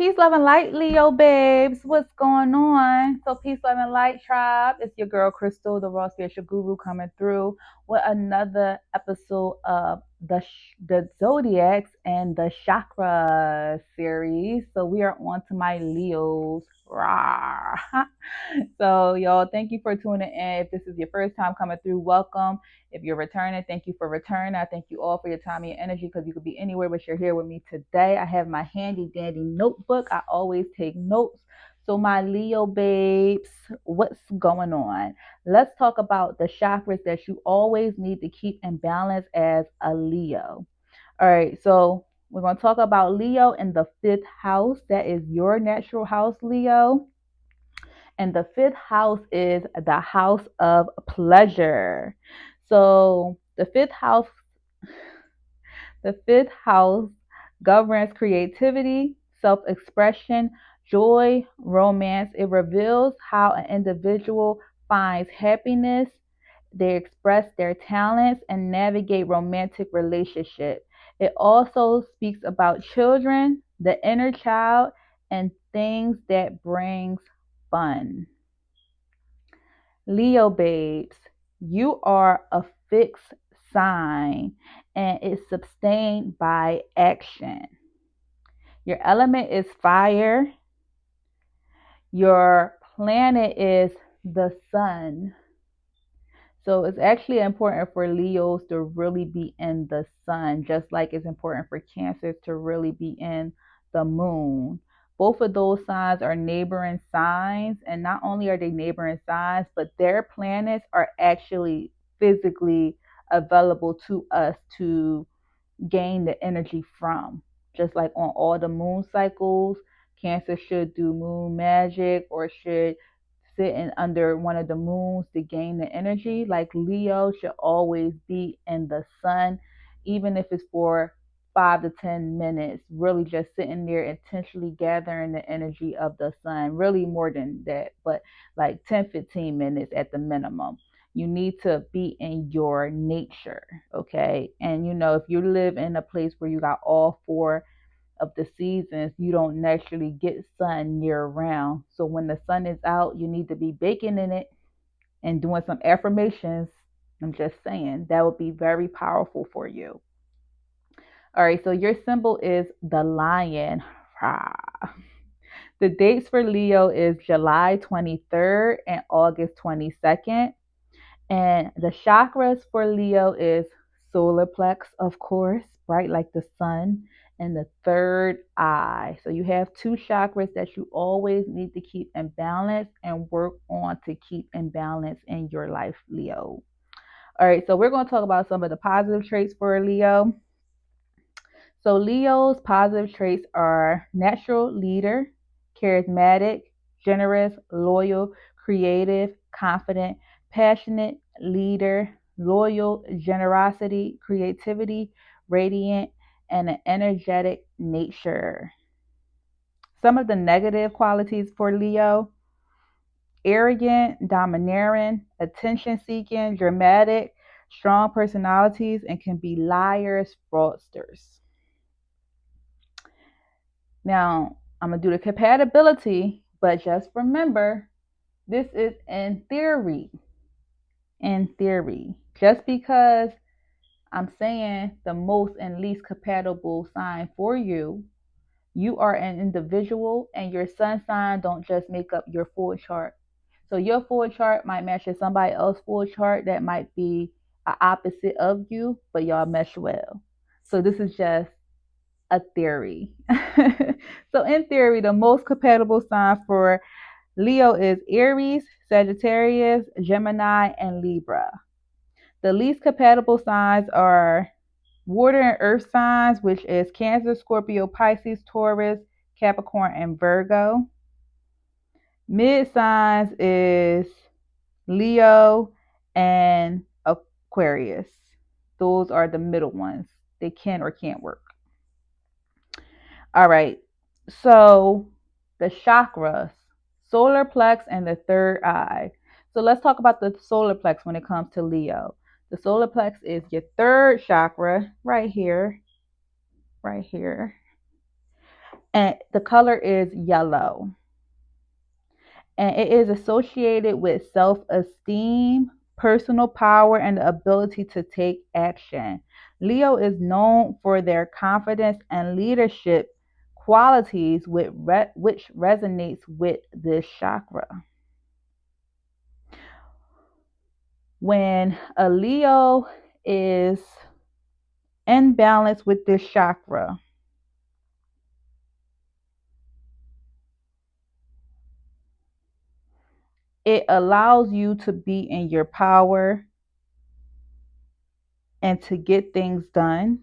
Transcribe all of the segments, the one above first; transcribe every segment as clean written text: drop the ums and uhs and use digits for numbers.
Peace, love, and light, Leo babes. What's going on? So, peace, love, and light tribe. It's your girl Crystal, the raw spiritual guru, coming through with another episode of the Zodiacs and the Chakra series. So, we are on to my Leos. Rah. So, y'all, thank you for tuning in. If this is your first time coming through, welcome. If you're returning, thank you for returning. I thank you all for your time and your energy because you could be anywhere, but you're here with me today. I have my handy dandy notebook. I always take notes. So, my Leo babes, what's going on? Let's talk about the chakras that you always need to keep in balance as a Leo. All right, so we're going to talk about Leo in the fifth house. That is your natural house, Leo. And the fifth house is the house of pleasure. So the fifth house governs creativity, self-expression, joy, romance. It reveals how an individual finds happiness, they express their talents, and navigate romantic relationships. It also speaks about children, the inner child, and things that brings fun. Leo babes, you are a fixed sign and it's sustained by action. Your element is fire. Your planet is the sun. So it's actually important for Leos to really be in the sun, just like it's important for Cancers to really be in the moon. Both of those signs are neighboring signs, and not only are they neighboring signs, but their planets are actually physically available to us to gain the energy from. Just like on all the moon cycles, Cancer should do moon magic or should sitting under one of the moons to gain the energy. Like Leo should always be in the sun, even if it's for 5 to 10 minutes, really just sitting there intentionally gathering the energy of the sun, really more than that, but like 10-15 minutes at the minimum. You need to be in your nature, okay? And if you live in a place where you got all four of the seasons, you don't naturally get sun year round. So when the sun is out, you need to be baking in it and doing some affirmations. I'm just saying that would be very powerful for you. All right, so your symbol is the lion. The dates for Leo is July 23rd and August 22nd. And the chakras for Leo is solar plex, of course, right? Like the sun, and the third eye. So you have two chakras that you always need to keep in balance and work on to keep in balance in your life, Leo. All right, so we're going to talk about some of the positive traits for Leo. So Leo's positive traits are natural leader, charismatic, generous, loyal, creative, confident, passionate, leader, loyal, generosity, creativity, radiant, and an energetic nature. Some of the negative qualities for Leo: arrogant, domineering, attention seeking, dramatic, strong personalities, and can be liars, fraudsters. Now, I'm going to do the compatibility, but just remember, this is in theory. In theory. Just because I'm saying the most and least compatible sign for you, you are an individual and your sun sign don't just make up your full chart. So your full chart might match with somebody else's full chart that might be a opposite of you, but y'all mesh well. So this is just a theory. So in theory, the most compatible sign for Leo is Aries, Sagittarius, Gemini, and Libra. The least compatible signs are water and earth signs, which is Cancer, Scorpio, Pisces, Taurus, Capricorn, and Virgo. Mid signs is Leo and Aquarius. Those are the middle ones. They can or can't work. All right. So the chakras, solar plex and the third eye. So let's talk about the solar plex when it comes to Leo. The solar plex is your third chakra right here, right here. And the color is yellow. And it is associated with self-esteem, personal power, and the ability to take action. Leo is known for their confidence and leadership qualities, which resonates with this chakra. When a Leo is in balance with this chakra, it allows you to be in your power and to get things done.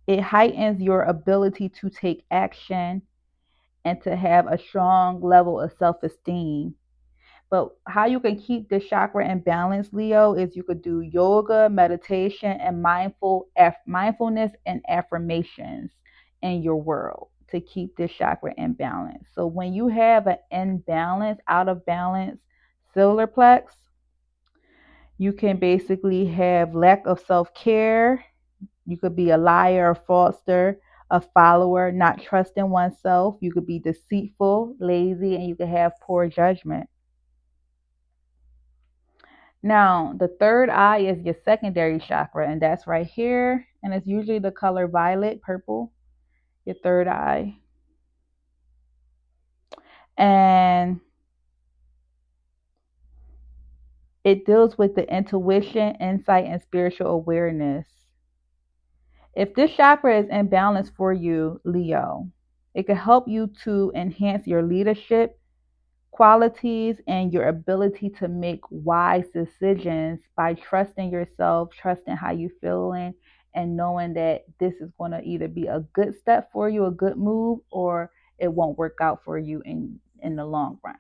It heightens your ability to take action and to have a strong level of self-esteem. But how you can keep the chakra in balance, Leo, is you could do yoga, meditation, and mindfulness and affirmations in your world to keep this chakra in balance. So when you have an imbalance, out of balance solar plex, you can basically have lack of self-care. You could be a liar, a fraudster, a follower, not trusting oneself. You could be deceitful, lazy, and you could have poor judgment. Now, the third eye is your secondary chakra, and that's right here. And it's usually the color violet, purple, your third eye. And it deals with the intuition, insight, and spiritual awareness. If this chakra is in balance for you, Leo, it can help you to enhance your leadership qualities and your ability to make wise decisions by trusting yourself, trusting how you're feeling, and knowing that this is going to either be a good step for you, a good move, or it won't work out for you in the long run.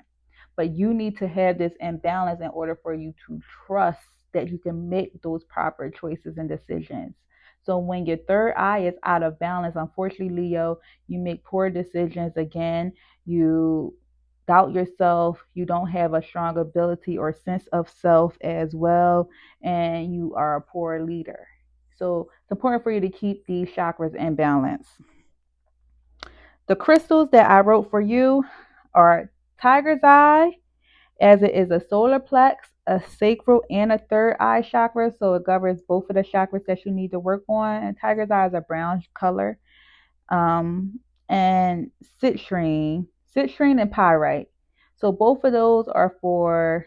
But you need to have this imbalance in order for you to trust that you can make those proper choices and decisions. So when your third eye is out of balance, unfortunately, Leo, you make poor decisions again. You doubt yourself, you don't have a strong ability or sense of self as well, and you are a poor leader. So it's important for you to keep these chakras in balance. The crystals that I wrote for you are tiger's eye, as it is a solar plex, a sacral, and a third eye chakra. So it governs both of the chakras that you need to work on. And tiger's eye is a brown color. And citrine and pyrite. So both of those are for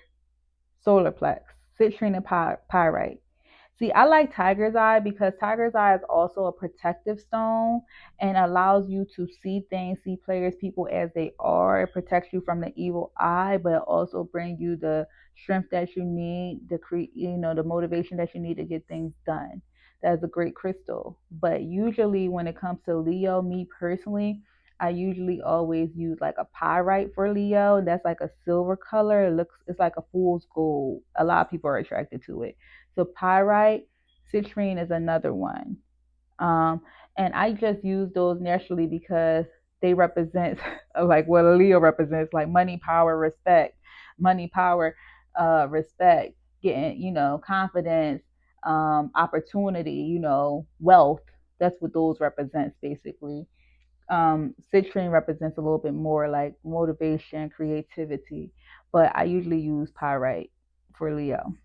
solar plex, citrine and pyrite. See, I like tiger's eye because tiger's eye is also a protective stone and allows you to see things, see players, people as they are. It protects you from the evil eye, but it also brings you the strength that you need, the motivation that you need to get things done. That's a great crystal. But usually when it comes to Leo, me personally, I usually always use like a pyrite for Leo. That's like a silver color. It's like a fool's gold. A lot of people are attracted to it. So pyrite, citrine is another one. Um, and I just use those naturally because they represent like what a Leo represents, like money, power, respect, money, power, respect, getting, confidence, opportunity, wealth. That's what those represents basically. Citrine represents a little bit more like motivation, creativity, but I usually use pyrite for Leo.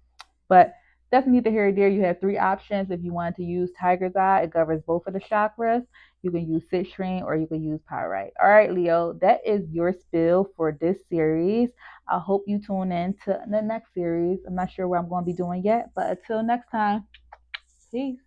But that's neither here nor there. You have three options. If you want to use tiger's eye, it governs both of the chakras. You can use citrine or you can use pyrite. All right, Leo, that is your spill for this series. I hope you tune in to the next series. I'm not sure what I'm going to be doing yet, but until next time, peace.